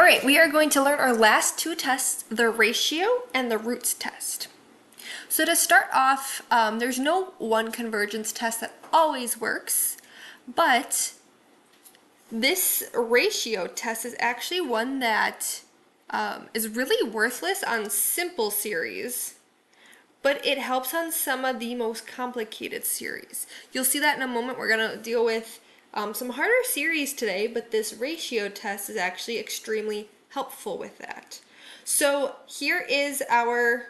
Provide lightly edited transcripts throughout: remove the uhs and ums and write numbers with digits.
All right, we are going to learn our last two tests, the ratio and the roots test. So to start off, there's no one convergence test that always works, but this ratio test is actually one that is really worthless on simple series, but it helps on some of the most complicated series. You'll see that in a moment. We're going to deal with some harder series today, but this ratio test is actually extremely helpful with that. So here is our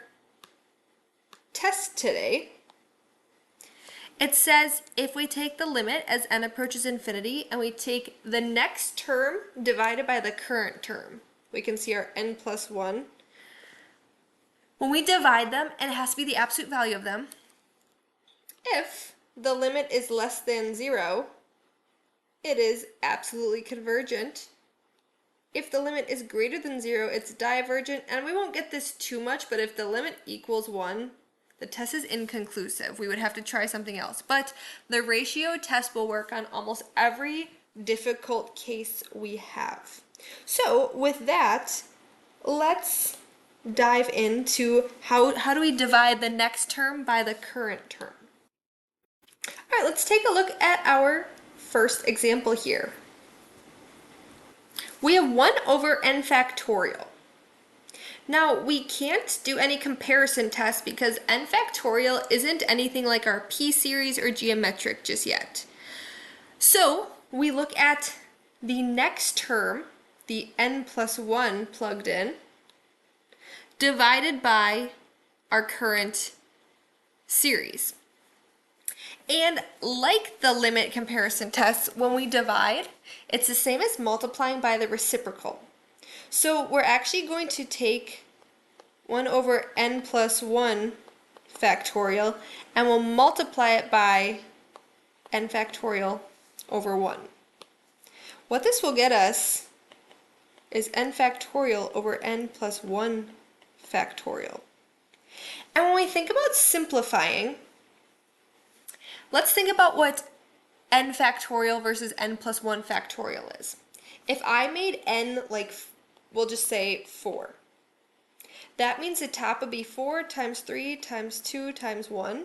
test today. It says if we take the limit as n approaches infinity and we take the next term divided by the current term, we can see our n plus 1. When we divide them, and it has to be the absolute value of them, if the limit is less than 0, it is absolutely convergent. If the limit is greater than 0, it's divergent, and we won't get this too much, but if the limit equals 1, the test is inconclusive. We would have to try something else. But the ratio test will work on almost every difficult case we have. So with that, let's dive into how do we divide the next term by the current term. All right, let's take a look at our first example here. We have 1 over n factorial. Now, we can't do any comparison tests because n factorial isn't anything like our p-series or geometric just yet. So, we look at the next term, the n plus 1 plugged in, divided by our current series. And like the limit comparison test, when we divide, it's the same as multiplying by the reciprocal. So we're actually going to take 1 over n plus 1 factorial and we'll multiply it by n factorial over 1. What this will get us is n factorial over n plus 1 factorial. And when we think about simplifying, let's think about what n factorial versus n plus 1 factorial is. If I made n like, we'll just say 4, that means the top would be 4 times 3 times 2 times 1,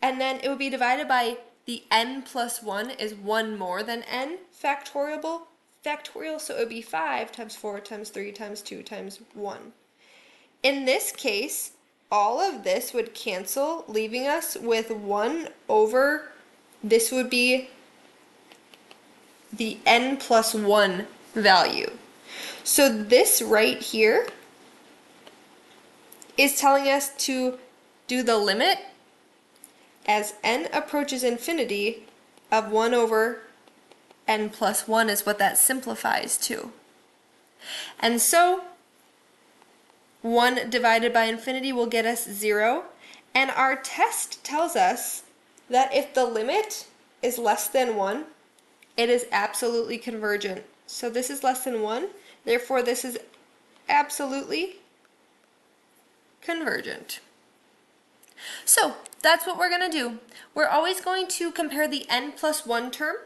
and then it would be divided by the n plus 1 is 1 more than n factorial, so it would be 5 times 4 times 3 times 2 times 1. In this case, all of this would cancel, leaving us with 1 over, this would be the n plus 1 value. So this right here is telling us to do the limit as n approaches infinity of 1 over n plus 1 is what that simplifies to. And so 1 divided by infinity will get us 0, and our test tells us that if the limit is less than 1, it is absolutely convergent. So this is less than 1, therefore this is absolutely convergent. So that's what we're going to do. We're always going to compare the n plus 1 term,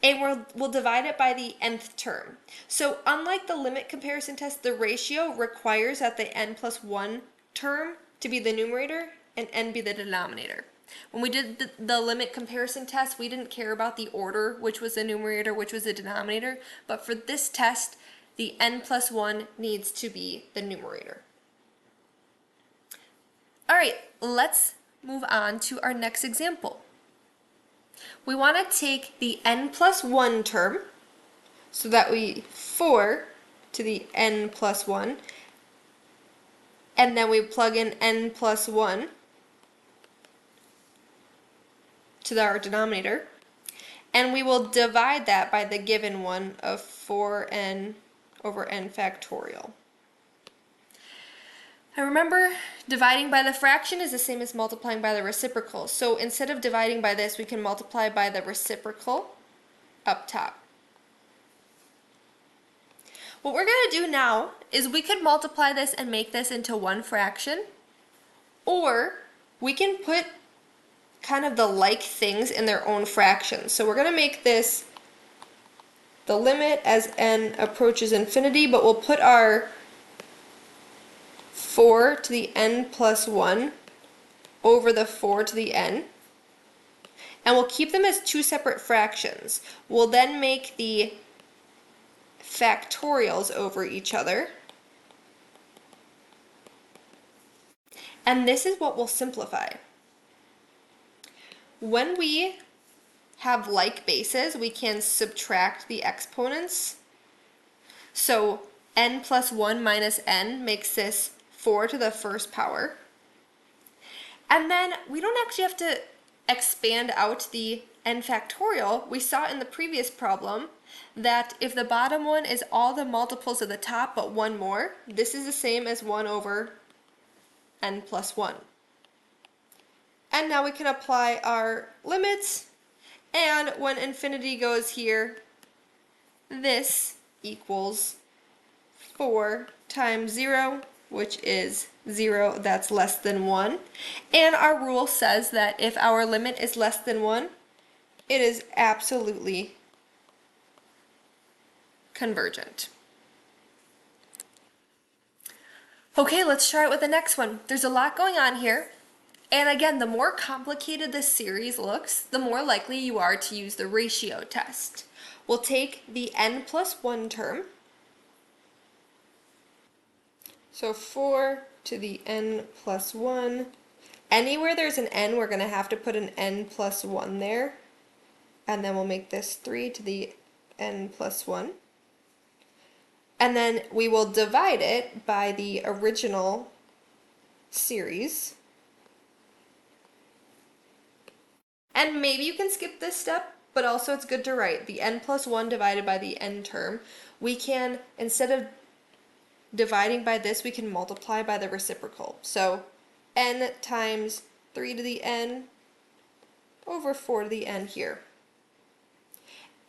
and we'll divide it by the nth term. So unlike the limit comparison test, the ratio requires that the n plus 1 term to be the numerator and n be the denominator. When we did the limit comparison test, we didn't care about the order, which was the numerator, which was the denominator, but for this test, the n plus 1 needs to be the numerator. All right, let's move on to our next example. We want to take the n plus 1 term, so that we 4 to the n plus 1, and then we plug in n plus 1 to our denominator, and we will divide that by the given one of 4n over n factorial. And remember, dividing by the fraction is the same as multiplying by the reciprocal. So instead of dividing by this, we can multiply by the reciprocal up top. What we're going to do now is we could multiply this and make this into one fraction, or we can put kind of the like things in their own fractions. So we're going to make this the limit as n approaches infinity, but we'll put our 4 to the n plus 1 over the 4 to the n. And we'll keep them as two separate fractions. We'll then make the factorials over each other. And this is what we'll simplify. When we have like bases, we can subtract the exponents. So n plus 1 minus n makes this 4 to the first power. And then we don't actually have to expand out the n factorial. We saw in the previous problem that if the bottom one is all the multiples of the top but one more, this is the same as 1 over n plus 1. And now we can apply our limits, and when infinity goes here, this equals 4 times 0, which is 0 that's less than 1. And our rule says that if our limit is less than 1, it is absolutely convergent. Okay, let's try it with the next one. There's a lot going on here. And again, the more complicated this series looks, the more likely you are to use the ratio test. We'll take the n plus 1 term. So 4 to the n plus 1. Anywhere there's an n, we're going to have to put an n plus 1 there. And then we'll make this 3 to the n plus 1. And then we will divide it by the original series. And maybe you can skip this step, but also it's good to write the n plus 1 divided by the n term. We can, instead of dividing by this, we can multiply by the reciprocal. So n times 3 to the n over 4 to the n here.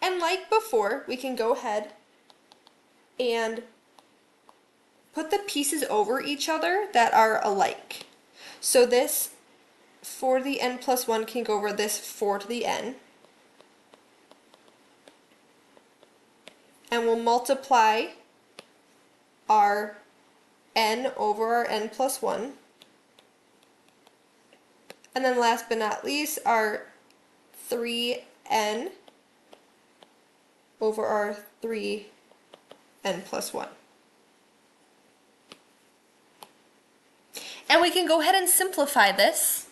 And like before, we can go ahead and put the pieces over each other that are alike. So this 4 to the n plus 1 can go over this 4 to the n. And we'll multiply our n over our n plus 1. And then last but not least, our 3n over our 3n plus 1. And we can go ahead and simplify this.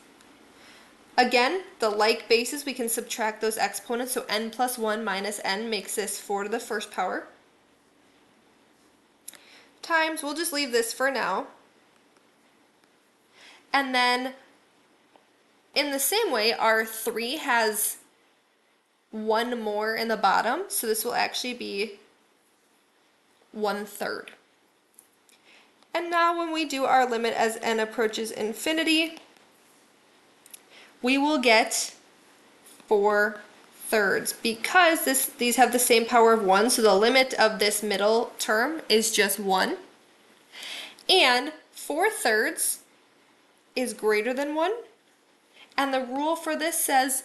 Again, the like bases, we can subtract those exponents, so n plus 1 minus n makes this 4 to the first power. Times, we'll just leave this for now. And then, in the same way, our 3 has 1 more in the bottom, so this will actually be 1/3. And now when we do our limit as n approaches infinity, we will get 4/3 because these have the same power of 1, so the limit of this middle term is just 1. And 4/3 is greater than 1. And the rule for this says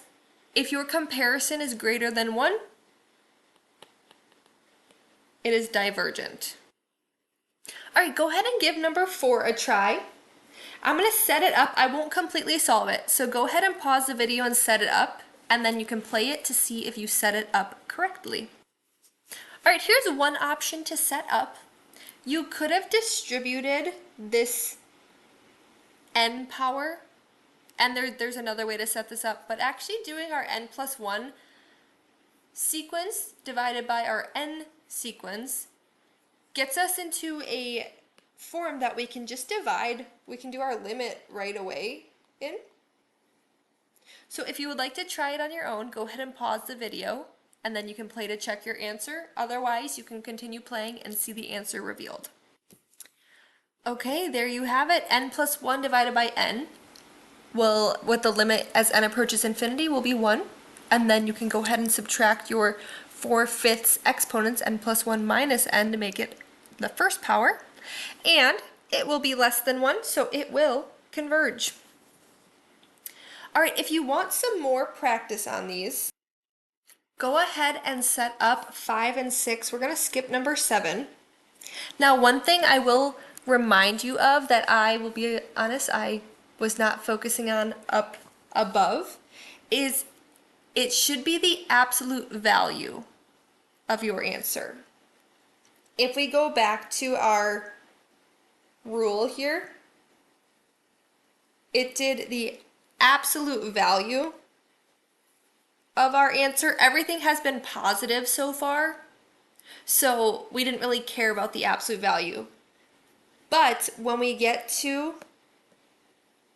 if your comparison is greater than 1, it is divergent. All right, go ahead and give number 4 a try. I'm going to set it up. I won't completely solve it. So go ahead and pause the video and set it up, and then you can play it to see if you set it up correctly. All right, here's one option to set up. You could have distributed this n power, and there's another way to set this up, but actually doing our n plus 1 sequence divided by our n sequence gets us into a form that we can just divide. We can do our limit right away in. So if you would like to try it on your own, go ahead and pause the video, and then you can play to check your answer. Otherwise, you can continue playing and see the answer revealed. Okay, there you have it. N plus 1 divided by n will, with the limit as n approaches infinity, will be 1. And then you can go ahead and subtract your 4/5 exponents, n plus 1 minus n, to make it the first power. And it will be less than 1, so it will converge. All right, if you want some more practice on these, Go ahead and set up 5 and 6. We're going to skip number 7. Now, one thing I will remind you of that I will be honest, I was not focusing on up above, is it should be the absolute value of your answer. If we go back to our rule here, it did the absolute value of our answer. Everything has been positive so far, so we didn't really care about the absolute value. But when we get to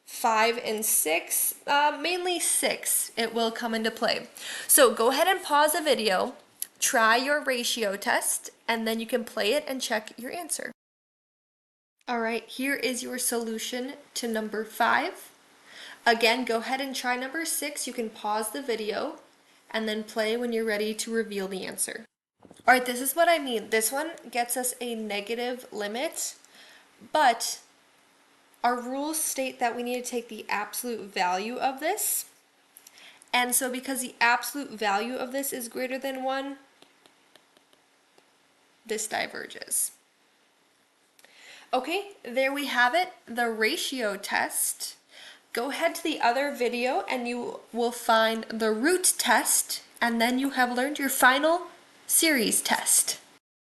5 and 6, mainly 6, it will come into play. So go ahead and pause the video, try your ratio test, and then you can play it and check your answer. All right, here is your solution to number 5. Again, go ahead and try number 6. You can pause the video and then play when you're ready to reveal the answer. All right, this is what I mean. This one gets us a negative limit, but our rules state that we need to take the absolute value of this. And so because the absolute value of this is greater than 1, this diverges. Okay, there we have it, the ratio test. Go ahead to the other video and you will find the root test, and then you have learned your final series test.